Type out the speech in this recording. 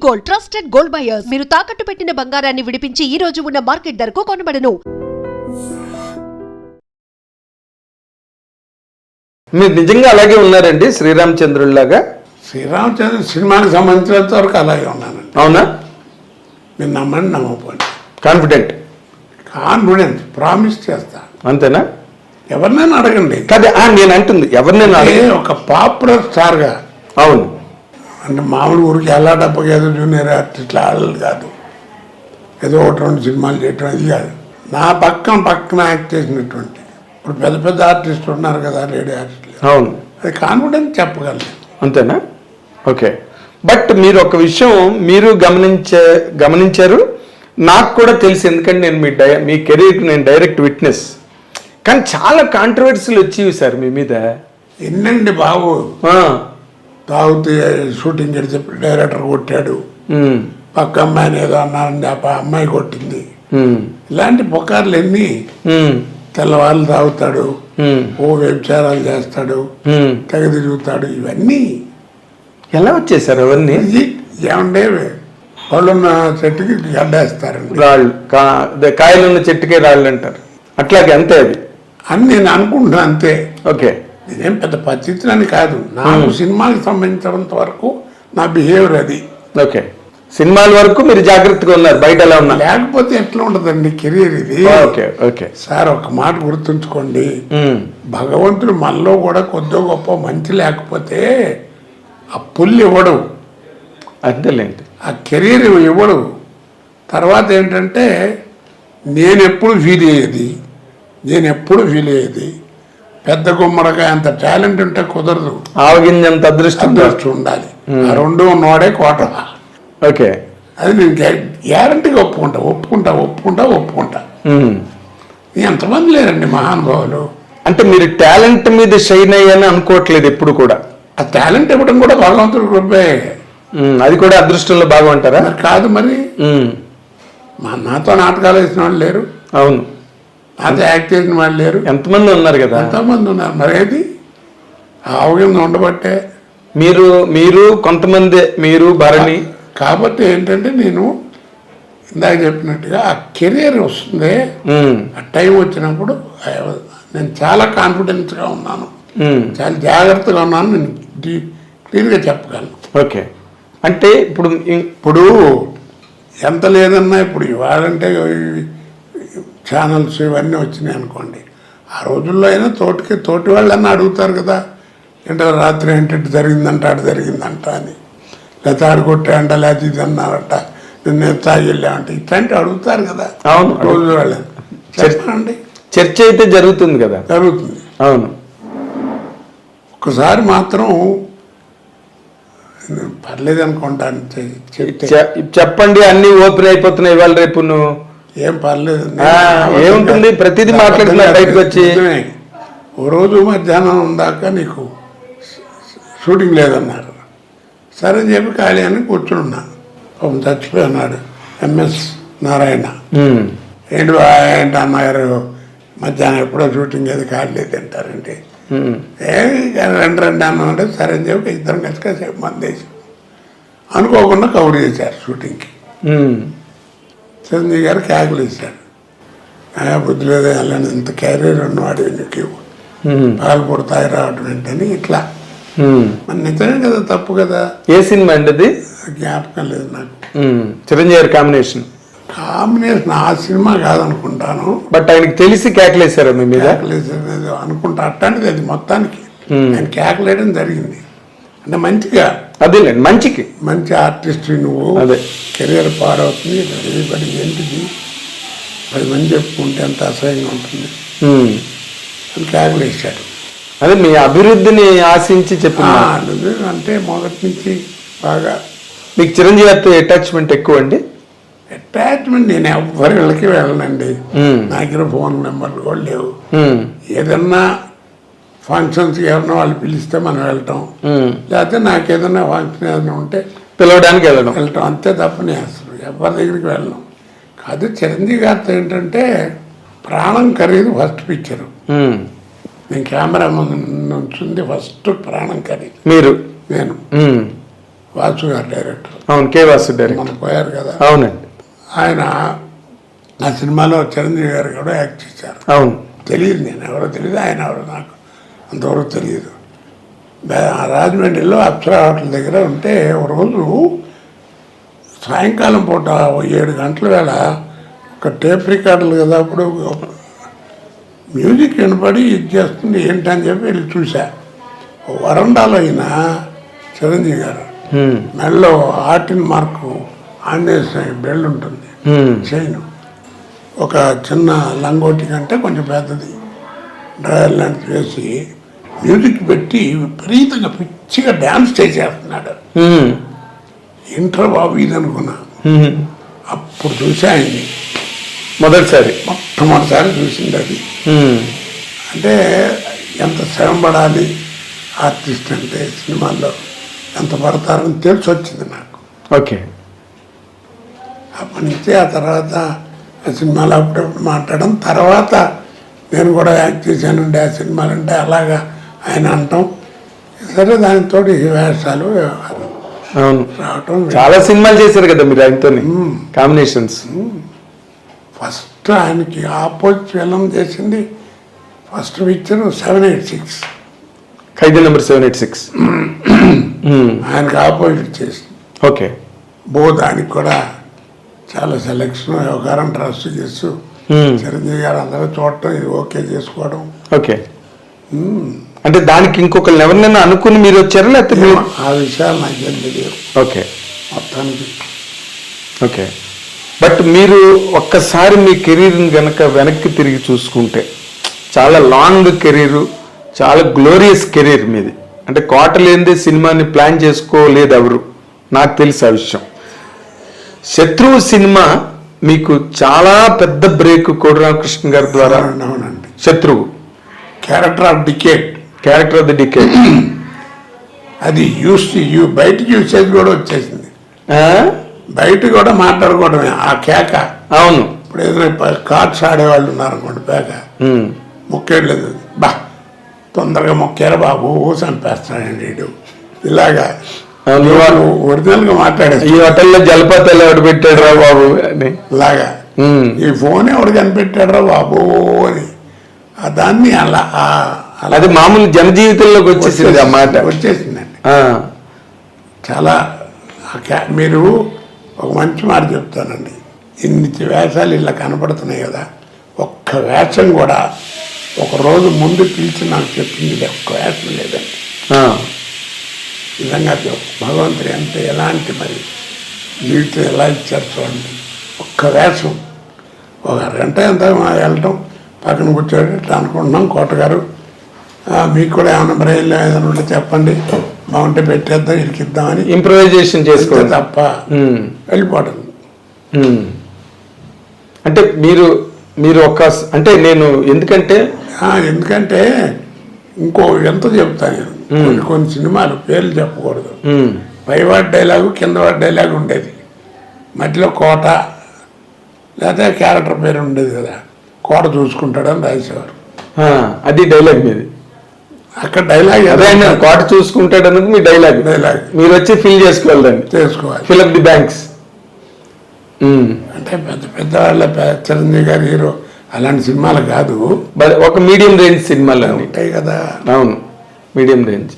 Gold, trusted gold buyers. మీరు తాకట్టు పెట్టిన బంగారాన్ని విడిపించి ఈ రోజు ఉన్న మార్కెట్ ధరకు కొనబడను. మీరు నిజంగా అలాగే ఉన్నారండి శ్రీరామచంద్రుల్లాగా? శ్రీరామచంద్ర సినిమాకి సంబంధించినంత వరకు అలాగే ఉన్నానండి. అవునా? మీరు నమ్మండి నమ్మకపోండి. కాన్ఫిడెంట్ ప్రామిస్ చేస్తా. అంతేనా? ఎవరినైనా అడగండి. కదా నేను అంటుంది ఎవరినైనా ఒక పాపులర్ స్టార్గా. అవును. అంటే మామూలు ఊరికి ఎలా డబ్బకి ఏదో జూనియర్ ఆర్టిస్ట్లు ఆడలు కాదు, ఏదో ఒకటి రెండు సినిమాలు చేయటం అది కాదు. నా పక్కన యాక్ట్ చేసినటువంటి ఇప్పుడు పెద్ద పెద్ద ఆర్టిస్టులు ఉన్నారు కదా, లేడీ ఆర్టిస్టులు. అవును. అది కాన్ఫిడెన్స్ చెప్పగలను. అంతేనా? ఓకే. బట్ మీరు ఒక విషయం మీరు గమనించారు, నాకు కూడా తెలుసు, ఎందుకంటే నేను మీ కెరీర్కి నేను డైరెక్ట్ విట్నెస్. కానీ చాలా కాంట్రవర్సీలు వచ్చేవి సార్ మీ మీద. ఎన్నండి బాబు. తాగుతూ షూటింగ్ గడిచి డైరెక్టర్ కొట్టాడు, పక్క అమ్మాయిని ఏదో అన్నారని ఆ అమ్మాయి కొట్టింది. ఇలాంటి పుకార్లు ఎన్ని. తెల్లవాళ్ళు తాగుతాడు, ఓ వ్యభిచారాలు చేస్తాడు, తెగ తిరుగుతాడు. ఇవన్నీ ఎలా వచ్చేసారు అవన్నీ? ఏమంటే వాళ్ళున్న చెట్టుకి గడ్డేస్తారండి. రాళ్ళు, కాయలున్న చెట్టుకే రాళ్ళు అంటారు. అట్లాగే అంతే అది అని నేను అనుకుంటున్నా. అంతే. ఓకే. నేనేం పెద్ద పద్ధతిని కాదు, నాకు సినిమాకి సంబంధించినంత వరకు నా బిహేవియర్ అది. ఓకే. సినిమాల వరకు మీరు జాగ్రత్తగా ఉన్నారు, బయట ఎలా ఉన్నారు. లేకపోతే ఎట్లా ఉంటుందండి కెరీర్ ఇది. ఓకే ఓకే సార్, ఒక మాట గుర్తుంచుకోండి, భగవంతుడు మనలో కూడా కొద్దిగా గొప్ప మంచి లేకపోతే ఆ పుల్లు ఇవ్వడు, అంతేలేండి, ఆ కెరీర్ ఇవ్వడు. తర్వాత ఏంటంటే నేను ఎప్పుడు ఫీల్ అయ్యేది పెద్ద గుమ్మడికాయ అంత టాలెంట్ ఉంటే కుదరదు, ఆవగింజంత అదృష్టం ఉండాలి. ఆ రెండు ఉన్నవాడే కోట. ఓకే. అది నేను గ్యారంటీగా ఒప్పుకుంటా. ఎంతమంది లేరండి మహానుభావులు. అంటే మీరు టాలెంట్ మీద షైన్ అయ్యని అనుకోవట్లేదు ఎప్పుడు కూడా? ఆ టాలెంట్ ఇవ్వడం కూడా భగవంతుడి కృపే. అది కూడా అదృష్టంలో భాగం అంటారా? కాదు మరి. నాతో నాటకాలు వేసిన వాళ్ళు లేరు. అవును. నాతో యాక్ట్ చేసిన వాళ్ళు లేరు. ఎంతమంది ఉన్నారు కదా. ఎంతమంది ఉన్నారు. మరేది అవగాహన ఉండబట్టే మీరు కొంతమంది, మీరు భరణి. కాబట్టి ఏంటంటే నేను ఇందాక చెప్పినట్టుగా ఆ కెరీర్ వస్తుంది, ఆ టైం వచ్చినప్పుడు నేను చాలా కాన్ఫిడెన్స్గా ఉన్నాను, చాలా జాగ్రత్తగా ఉన్నాను. నేను క్లియర్గా చెప్పగలను. ఓకే. అంటే ఇప్పుడు ఎంత లేదన్నా ఇప్పుడు ఇవాళంటే ఛానల్స్ ఇవన్నీ వచ్చినాయి అనుకోండి, ఆ రోజుల్లో అయినా తోటి వాళ్ళన్నా అడుగుతారు కదా, ఏంటో రాత్రి ఏంటంటే జరిగిందంట, అటు జరిగిందంట అని, లేకపోతే ఆడుకొట్టాయంట, లేకపోతే ఇది అన్నారట, నేను తాగిళ్ళామంటే ఇట్లాంటి అడుగుతారు కదా. అవును. రోజు వాళ్ళని చెప్పండి. చర్చ అయితే జరుగుతుంది కదా. జరుగుతుంది. అవును. ఒకసారి మాత్రం పర్లేదు అనుకుంటాను, చెప్పండి, అన్ని ఓపెన్ అయిపోతున్నాయి ఇవాళ రేపు. నువ్వు ఏం పర్లేదు, ఏముంటుంది, ప్రతిదీ మాట్లాడుతున్నారు బయటకు వచ్చి. ఓ రోజు మధ్యాహ్నం దాకా నీకు షూటింగ్ లేదన్నారు, సరే అని చెప్పి ఖాళీ అని కూర్చున్నా. చచ్చిపోయినాడు ఎంఎస్ నారాయణ. ఏంటి అన్నగారు మధ్యాహ్నం ఎప్పుడో షూటింగ్ ఏది ఖాళీ తింటారంటే, రండి అన్నామంటే సరే అని చెప్పి ఇద్దరం కలిసి కాసేపు మందేసి అనుకోకుండా కవర్ చేశారు షూటింగ్కి. చిరంజీవి గారు క్యాకులు ఇచ్చారు, బుద్ధి లేదా వెళ్ళని ఇంత క్యారియర్ ఉన్నవాడు నీకు పాలు పుడతాయి రావడం ఏంటని ఇట్లా. మరి నిజమే కదా, తప్పు కదా. ఏ సినిమా అండి అది? జ్ఞాపకం లేదు నాకు. చిరంజీవి గారి కాంబినేషన్ ఆ సినిమా కాదనుకుంటాను. బట్ ఆయనకి తెలిసి కేకలేసారా మీ మీద? కేకలేసేది అనుకుంటా, అట్లాంటిది అది. మొత్తానికి నేను కేకలేయడం జరిగింది. అంటే మంచిగా, అదేలేండి, మంచి ఆర్టిస్ట్ నువ్వు, కెరియర్ పాడవుతుంది, ఏంటిది 10 మంది చెప్పుకుంటే ఎంత అసహ్యంగా ఉంటుంది అని కేకలేసాడు. అదే మీ అభివృద్ధిని ఆశించి చెప్పిన అంటే మొదటి నుంచి బాగా. మీకు చిరంజీవి గారితో అటాచ్మెంట్ ఎక్కువ అండి? అటాచ్మెంట్ నేను ఎవరికి వెళ్ళనండి, నా దగ్గర ఫోన్ నెంబర్లు కూడా లేవు. ఏదన్నా ఫంక్షన్స్ ఎవరన్నా వాళ్ళు పిలిస్తే మనం వెళ్తాం, లేకపోతే నాకు ఏదైనా ఫంక్షన్ ఏదైనా ఉంటే పిలవడానికి వెళ్ళడం అంతే తప్ప నేను అసలు ఎవరి దగ్గరికి వెళ్ళను. కాదు, చిరంజీవి గారితో ఏంటంటే ప్రాణం ఖరీదు ఫస్ట్ పిక్చరు. నేను కెమెరా ముందు నుంచింది ఫస్ట్ ప్రాణం ఖరీదు. నేను వాసు గారు డైరెక్టర్, అవును, కే వాసు డైరెక్టర్. మనం పోయారు కదా, అవునండి, ఆయన ఆ సినిమాలో చిరంజీవి గారు కూడా యాక్ట్ చేశారు. అవును. తెలియదు, నేను ఎవరో తెలియదు, ఆయన ఎవరో నాకు అంతవరకు తెలియదు. రాజమండ్రిలో అప్సరా హోటల్ దగ్గర ఉంటే ఒక రోజు సాయంకాలం పూట 7 గంటల వేళ ఒక టేప్ రికార్డులు కదా, అప్పుడు మ్యూజిక్ వినపడి ఇది చేస్తుంది ఏంటని చెప్పి వెళ్ళి చూసా. వరండాలో అయిన చిరంజీవి గారు మెడలో ఆర్టిన్ మార్కు ఆంజనేయ స్వామి బెల్ట్ ఉంటుంది, చైన్, ఒక చిన్న లంగోటి కంటే కొంచెం పెద్దది డ్రైవర్ లాంటిది వేసి మ్యూజిక్ పెట్టి విపరీతంగా పిచ్చిగా డ్యాన్స్ చేసేస్తున్నాడు. ఇంటర్ బాబు ఇది అనుకున్నా. అప్పుడు చూసా ఆయన్ని మొట్టమొదటిసారి చూసింది అది. అంటే ఎంత శ్రమ పడాలి ఆర్టిస్ట్ అంటే, సినిమాల్లో ఎంత పడతారని తెలిసి వచ్చింది నాకు. ఓకే. అప్పటి నుంచి ఆ తర్వాత ఆ సినిమాలు అప్పుడప్పుడు మాట్లాడడం, తర్వాత నేను కూడా యాక్ట్ చేశానండి ఆ సినిమాలు అంటే అలాగా ఆయన అంటాం. సరే, దానితో వేషాలు వ్యవహారం అవును రావటం. చాలా సినిమాలు చేశారు కదా మీరు ఆయనతో, కాంబినేషన్స్. ఫస్ట్ ఆయనకి ఆపోజిట్ ఫిల్మ్ చేసింది ఫస్ట్ పిక్చర్ 786, ఖైదీ నెంబర్ 786. ఆయనకి ఆపోజిట్ చేసింది. ఓకే. దానికి కూడా చాలా సెలెక్షన్ వ్యవహారం, ట్రస్ట్ చేస్తూ చిరంజీవి గారు అందరూ చూడటం, ఇది ఓకే చేసుకోవడం. ఓకే. అంటే దానికి ఇంకొకరిని ఎవరినైనా అనుకుని మీరు వచ్చారా, లేకపోతే ఆ విషయాలు నాకేం తెలియదు. ఓకే. మొత్తానికి ఓకే. బట్ మీరు ఒక్కసారి మీ కెరీర్ని కనుక వెనక్కి తిరిగి చూసుకుంటే చాలా లాంగ్ కెరీరు, చాలా గ్లోరియస్ కెరీర్ మీది. అంటే కోట లేనిదే సినిమాని ప్లాన్ చేసుకోలేదు ఎవరు, నాకు తెలిసి ఆ విషయం. శత్రువు సినిమా మీకు చాలా పెద్ద బ్రేక్ కోడి రామకృష్ణ గారి ద్వారా. అవునండి. శత్రువు క్యారెక్టర్ ఆఫ్ ది డికేడ్ అది బయట యూసేజ్ కూడా వచ్చేసింది. బయట కూడా మాట్లాడుకోవడమే ఆ కేక. అవును. ఇప్పుడు ఏదైనా కార్డ్స్ ఆడేవాళ్ళు ఉన్నారనుకోండి, పేక మొక్కేయలేదు, బా తొందరగా మొక్కారా బాబు చంపేస్తాడండి వీడు, ఇలాగా ఒరిజినల్ గా మాట్లాడేది. ఈ హోటల్లో జలపాతాలు ఎవడు పెట్టాడు రా బాబు అని ఇలాగా, ఈ ఫోన్ ఎవడు కనిపెట్టాడు రా బాబు అని, దాన్ని అలా అది మామూలు జనజీవితంలోకి వచ్చేసింది, ఆ మాట వచ్చేసిందండి. చాలా మీరు ఒక మంచి మాట చెప్తానండి, ఇన్ని వేషాలు ఇలా కనపడుతున్నాయి కదా, ఒక్క వేషం కూడా ఒక రోజు ముందు పిలిచి నాకు చెప్పింది ఒక్క వేషం లేదండి. నిజంగా భగవంతుడు ఎంత ఎలాంటి మరి జీవితం ఎలా ఇచ్చారు చూడండి. ఒక్క వేషం ఒక గంట ఎంత వెళ్ళటం, పక్కన కూర్చోండి ఇట్లా అనుకుంటున్నాం, కోటగారు మీకు కూడా ఏమైనా బ్రెయిన్లో ఏదైనా ఉంటే చెప్పండి, బాగుంటే పెట్టేద్దాం ఇరికిద్దామని ఇంప్రూవైజేషన్ చేసుకో తప్ప వెళ్ళిపోవడం. అంటే మీరు ఒక అంటే నేను ఎందుకంటే ఇంకో ఎంత చెప్తాను నేను, కొన్ని సినిమాలు పేర్లు చెప్పకూడదు, పైవాడి డైలాగు కిందవాడి డైలాగు ఉండేది, మధ్యలో కోట లేదా క్యారెక్టర్ పేరు ఉండేది కదా, కోట చూసుకుంటాడని రాసేవారు. అది డైలాగ్ మీది. అక్కడ డైలాగ్ కోట చూసుకుంటాడు అనేది మీ డైలాగ్. మీరు వచ్చి ఫిల్ చేసుకోవాలి, ఫిల్ అప్ ది బ్యాంక్స్. అంటే పెద్ద పెద్ద వాళ్ళ చిరంజీవి గారి హీరో అలాంటి సినిమాలు కాదు, ఒక మీడియం రేంజ్ సినిమాలు ఉంటాయి కదా. అవును, మీడియం రేంజ్.